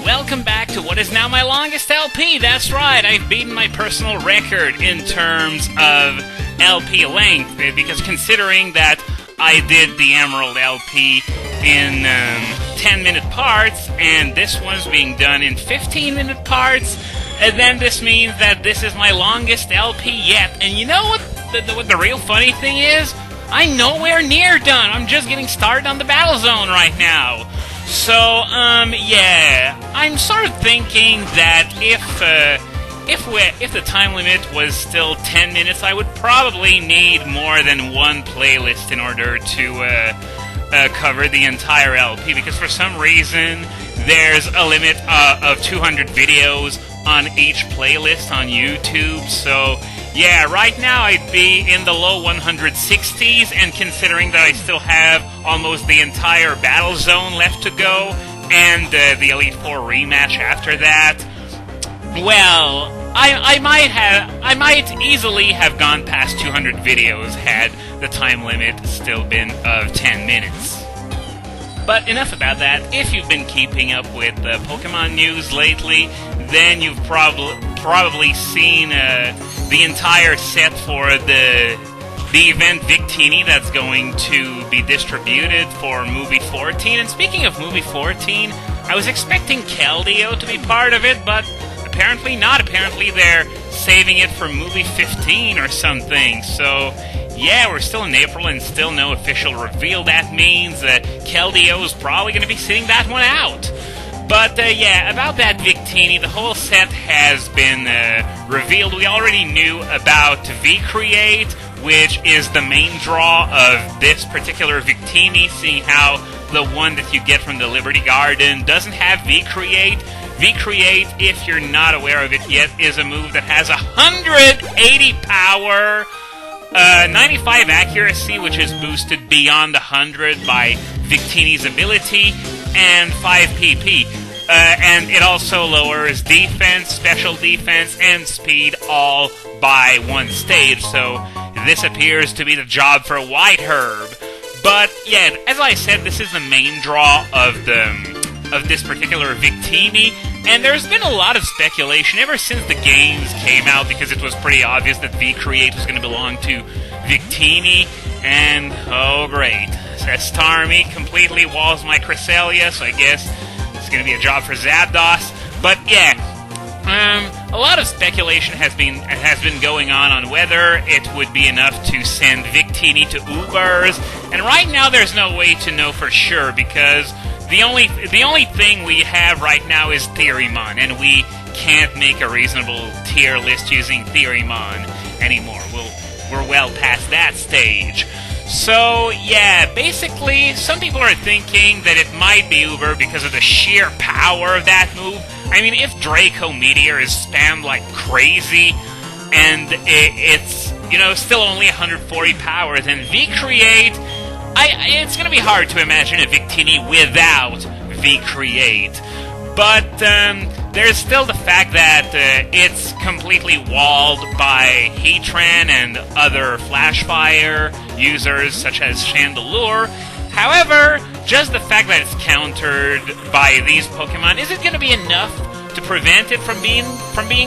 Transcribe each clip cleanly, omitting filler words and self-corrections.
welcome back to what is now my longest LP. That's right, I've beaten my personal record in terms of LP length, because considering that I did the Emerald LP in 10-minute parts, and this one's being done in 15-minute parts, and then this means that this is my longest LP yet. And you know what the real funny thing is? I'm nowhere near done. I'm just getting started on the battle zone right now. So, yeah, I'm sort of thinking that if the time limit was still 10 minutes, I would probably need more than one playlist in order to cover the entire LP, because for some reason there's a limit of 200 videos on each playlist on YouTube. So yeah, right now I'd be in the low 160s, and considering that I still have almost the entire battle zone left to go, and the Elite Four rematch after that, well, I might easily have gone past 200 videos had the time limit still been of 10 minutes. But enough about that. If you've been keeping up with Pokemon news lately, then you've probably seen the entire set for the event Victini that's going to be distributed for Movie 14. And speaking of Movie 14, I was expecting Keldeo to be part of it, but apparently not. Apparently they're saving it for Movie 15 or something. So yeah, we're still in April and still no official reveal. That means Keldeo is probably going to be sitting that one out. But yeah, about that Victini, the whole set has been revealed. We already knew about V-Create, which is the main draw of this particular Victini, seeing how the one that you get from the Liberty Garden doesn't have V-Create. V-Create, if you're not aware of it yet, is a move that has 180 power, 95 accuracy, which is boosted beyond 100 by Victini's ability, and 5 PP. And it also lowers defense, special defense, and speed all by one stage, so this appears to be the job for White Herb. But yeah, as I said, this is the main draw of this particular Victini, and there's been a lot of speculation ever since the games came out, because it was pretty obvious that V-Create was going to belong to Victini, and oh great, Starmie completely walls my Cresselia, so I guess it's going to be a job for Zapdos. But yeah, a lot of speculation has been going on whether it would be enough to send Victini to Ubers, and right now there's no way to know for sure, because the only thing we have right now is Theorymon, and we can't make a reasonable tier list using Theorymon anymore. We're well past that stage. So yeah, basically, some people are thinking that it might be Uber because of the sheer power of that move. I mean, if Draco Meteor is spammed like crazy, and it's, you know, still only 140 power, then V-Create, it's going to be hard to imagine a Victini without V-Create. But there's still the fact that it's completely walled by Heatran and other Flashfire users such as Chandelure. However, just the fact that it's countered by these Pokemon, is it going to be enough to prevent it from being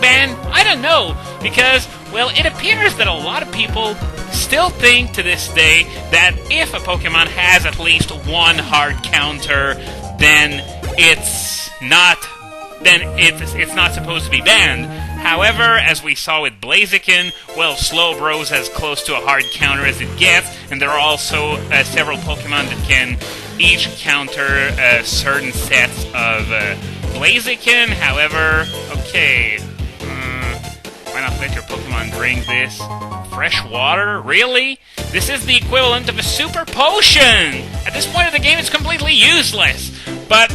banned? I don't know, because, well, it appears that a lot of people still think to this day that if a Pokemon has at least one hard counter, then it's not supposed to be banned. However, as we saw with Blaziken, well, Slowbro's as close to a hard counter as it gets, and there are also several Pokemon that can each counter certain sets of Blaziken. However, okay, why not let your Pokemon drink this? Fresh water? Really? This is the equivalent of a super potion! At this point of the game, it's completely useless. But,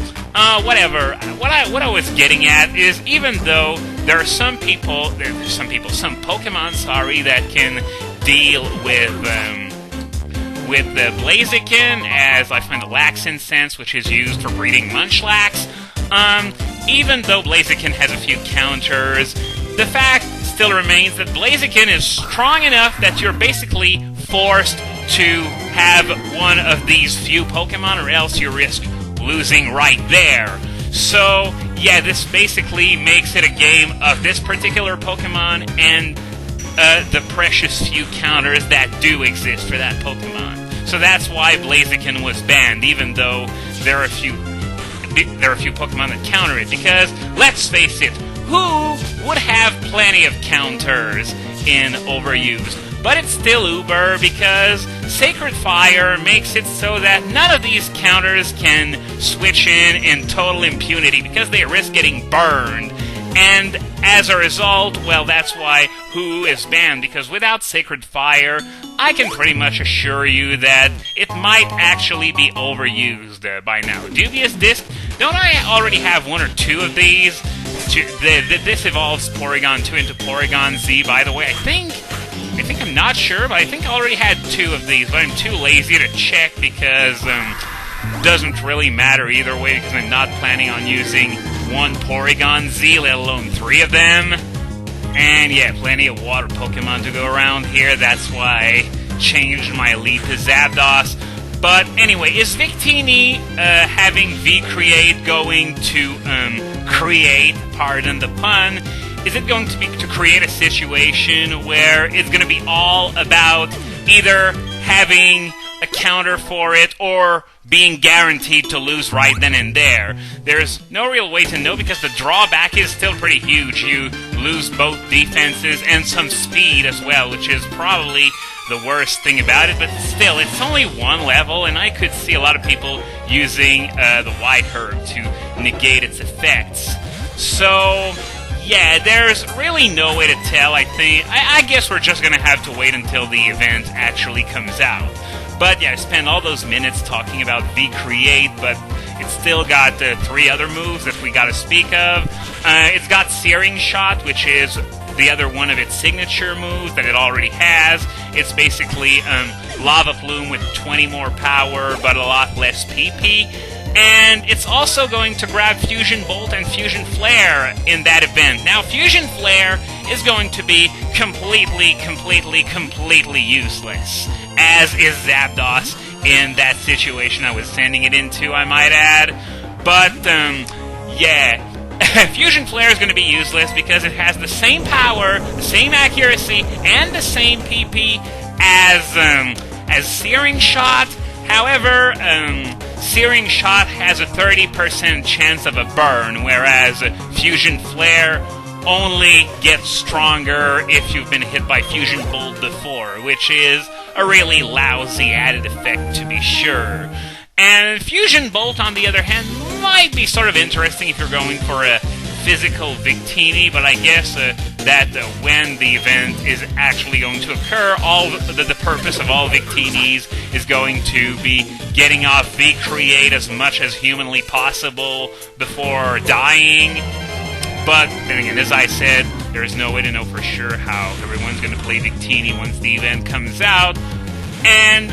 whatever. What I was getting at is, even though there are some Pokemon, that can deal with the Blaziken, as I find the Lax Incense, which is used for breeding Munchlax. Even though Blaziken has a few counters, the fact still remains that Blaziken is strong enough that you're basically forced to have one of these few Pokemon, or else you risk losing right there. So, yeah, this basically makes it a game of this particular Pokemon and the precious few counters that do exist for that Pokemon. So that's why Blaziken was banned, even though there are a few Pokemon that counter it. Because let's face it, who would have plenty of counters in Overused? But it's still uber because Sacred Fire makes it so that none of these counters can switch in total impunity because they risk getting burned. And as a result, well, that's why Who is banned, because without Sacred Fire, I can pretty much assure you that it might actually be overused by now. Dubious Disc, don't I already have one or two of these? This evolves Porygon 2 into Porygon Z, by the way. I think I'm not sure, but I think I already had two of these, but I'm too lazy to check because doesn't really matter either way because I'm not planning on using one Porygon Z, let alone three of them. And yeah, plenty of water Pokemon to go around here, that's why I changed my lead to Zapdos. But anyway, is Victini having V-Create going to create, pardon the pun, is it going to create a situation where it's going to be all about either having a counter for it or being guaranteed to lose right then and there? There's no real way to know because the drawback is still pretty huge. You lose both defenses and some speed as well, which is probably the worst thing about it, but still, it's only one level, and I could see a lot of people using the White Herb to negate its effects. So yeah, there's really no way to tell, I think. I guess we're just going to have to wait until the event actually comes out. But yeah, I spent all those minutes talking about V-Create, but it's still got three other moves that we got to speak of. It's got Searing Shot, which is the other one of its signature moves that it already has. It's basically Lava Plume with 20 more power, but a lot less PP. And it's also going to grab Fusion Bolt and Fusion Flare in that event. Now, Fusion Flare is going to be completely useless, as is Zapdos in that situation I was sending it into, I might add. But, yeah, Fusion Flare is going to be useless because it has the same power, the same accuracy, and the same PP as Searing Shot. However, Searing Shot has a 30% chance of a burn, whereas Fusion Flare only gets stronger if you've been hit by Fusion Bolt before, which is a really lousy added effect to be sure. And Fusion Bolt, on the other hand, might be sort of interesting if you're going for a physical Victini, but I guess that when the event is actually going to occur, all the purpose of all Victinis is going to be getting off V-Create as much as humanly possible before dying. But then again, as I said, there is no way to know for sure how everyone's going to play Victini once the event comes out. And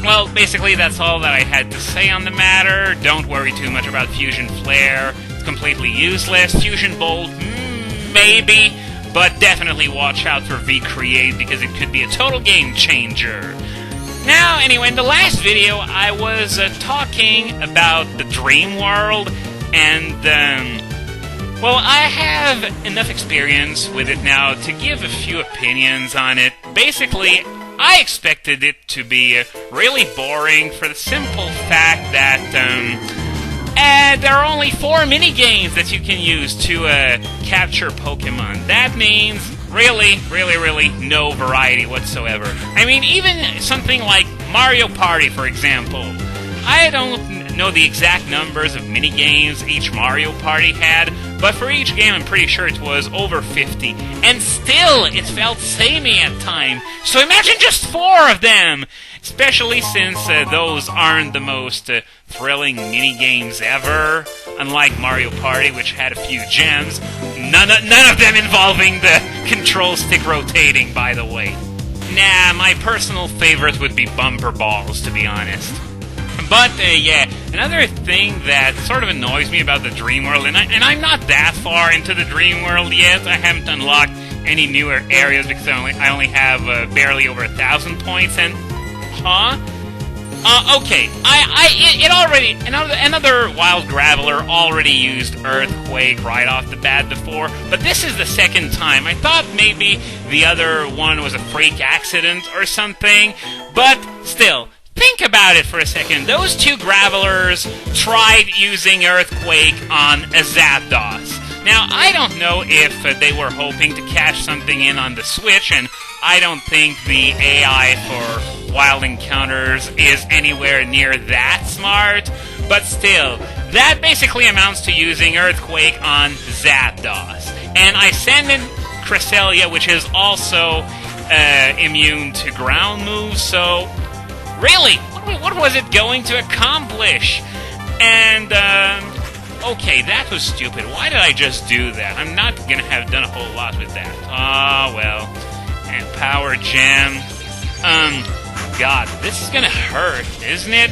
well, basically that's all that I had to say on the matter. Don't worry too much about Fusion Flare. It's completely useless. Fusion Bolt, maybe, but definitely watch out for V-Create because it could be a total game changer. Now, anyway, in the last video, I was talking about the Dream World, and, well, I have enough experience with it now to give a few opinions on it. Basically, I expected it to be really boring for the simple fact that there are only 4 mini-games that you can use to capture Pokemon. That means really no variety whatsoever. I mean, even something like Mario Party, for example. I don't know the exact numbers of mini-games each Mario Party had, but for each game I'm pretty sure it was over 50. And still, it felt samey at times. So imagine just 4 of them! Especially since those aren't the most thrilling mini-games ever. Unlike Mario Party, which had a few gems. None of them involving the control stick rotating, by the way. Nah, my personal favorite would be Bumper Balls, to be honest. But, yeah, another thing that sort of annoys me about the Dream World, and I'm not that far into the Dream World yet, I haven't unlocked any newer areas because I only have barely over 1,000 points, and... Huh? Okay. It already another wild graveler already used earthquake right off the bat before, but this is the second time. I thought maybe the other one was a freak accident or something, but still. Think about it for a second. Those two gravelers tried using Earthquake on a Zapdos. Now, I don't know if they were hoping to cash something in on the Switch, and I don't think the AI for Wild Encounters is anywhere near that smart, but still, that basically amounts to using Earthquake on Zapdos. And I send in Cresselia, which is also immune to ground moves, so... Really? What was it going to accomplish? And, okay, that was stupid. Why did I just do that? I'm not gonna have done a whole lot with that. Ah, well. And Power Gem. God, this is gonna hurt, isn't it?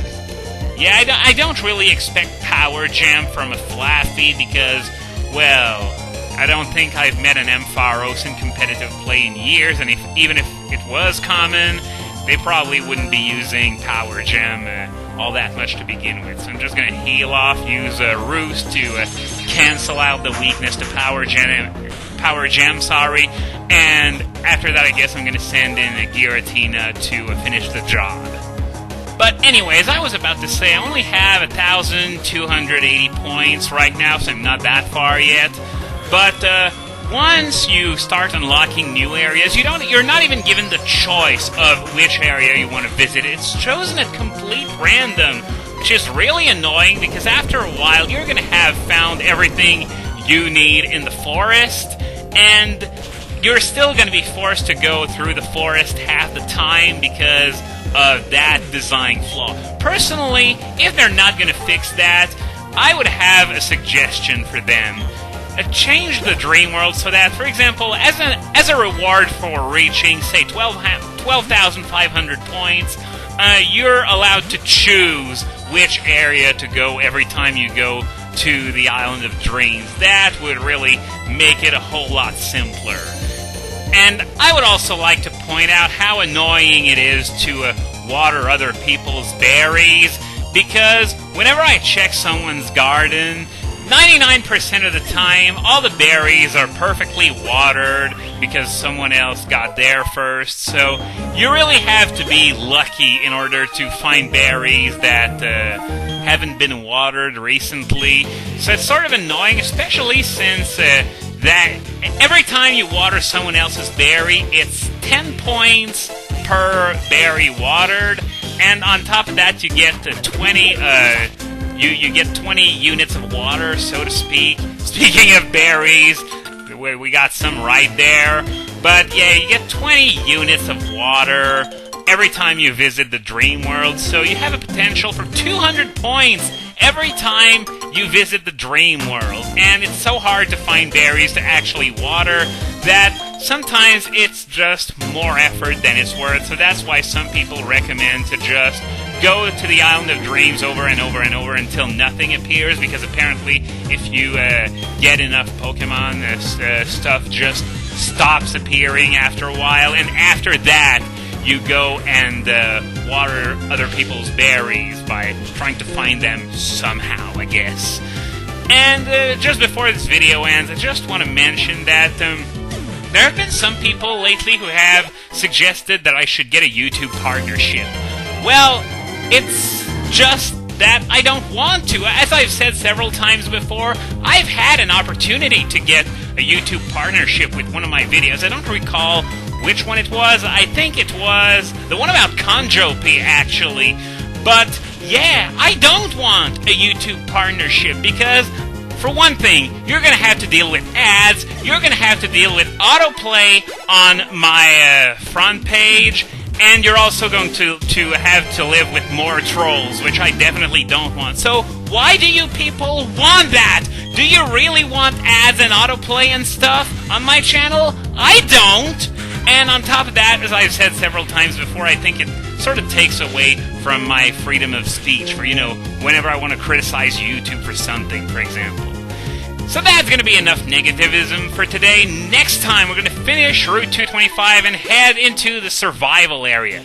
Yeah, I don't really expect Power Gem from a Flaffy because, well, I don't think I've met an Ampharos in competitive play in years, and even if it was common... They probably wouldn't be using Power Gem all that much to begin with. So I'm just going to heal off, use a Roost to cancel out the weakness to Power Gem, and after that I guess I'm going to send in a Giratina to finish the job. But anyway, as I was about to say, I only have 1,280 points right now, so I'm not that far yet. But, once you start unlocking new areas, you're not even given the choice of which area you want to visit. It's chosen at complete random, which is really annoying because after a while you're going to have found everything you need in the forest, and you're still going to be forced to go through the forest half the time because of that design flaw. Personally, if they're not going to fix that, I would have a suggestion for them. Change the dream world so that, for example, as a reward for reaching, say, 12,500 points, you're allowed to choose which area to go every time you go to the Island of Dreams. That would really make it a whole lot simpler. And I would also like to point out how annoying it is to water other people's berries, because whenever I check someone's garden, 99% of the time, all the berries are perfectly watered because someone else got there first. So you really have to be lucky in order to find berries that haven't been watered recently. So it's sort of annoying, especially since that every time you water someone else's berry, it's 10 points per berry watered. And on top of that, you get 20... You get 20 units of water, so to speak. Speaking of berries, we got some right there. But yeah, you get 20 units of water every time you visit the Dream World, so you have a potential for 200 points every time you visit the Dream World. And it's so hard to find berries to actually water that sometimes it's just more effort than it's worth. So that's why some people recommend to just go to the Island of Dreams over and over and over until nothing appears, because apparently if you get enough Pokemon, stuff just stops appearing after a while, and after that you go and water other people's berries by trying to find them somehow, I guess. And just before this video ends, I just want to mention that there have been some people lately who have suggested that I should get a YouTube partnership. Well, it's just that I don't want to. As I've said several times before, I've had an opportunity to get a YouTube partnership with one of my videos. I don't recall which one it was. I think it was the one about Conjopi, actually. But yeah, I don't want a YouTube partnership because, for one thing, you're going to have to deal with ads, you're going to have to deal with autoplay on my front page, and you're also going to have to live with more trolls, which I definitely don't want. So why do you people want that? Do you really want ads and autoplay and stuff on my channel? I don't! And on top of that, as I've said several times before, I think it sort of takes away from my freedom of speech for, whenever I want to criticize YouTube for something, for example. So that's going to be enough negativism for today. Next time, we're going to finish Route 225 and head into the survival area.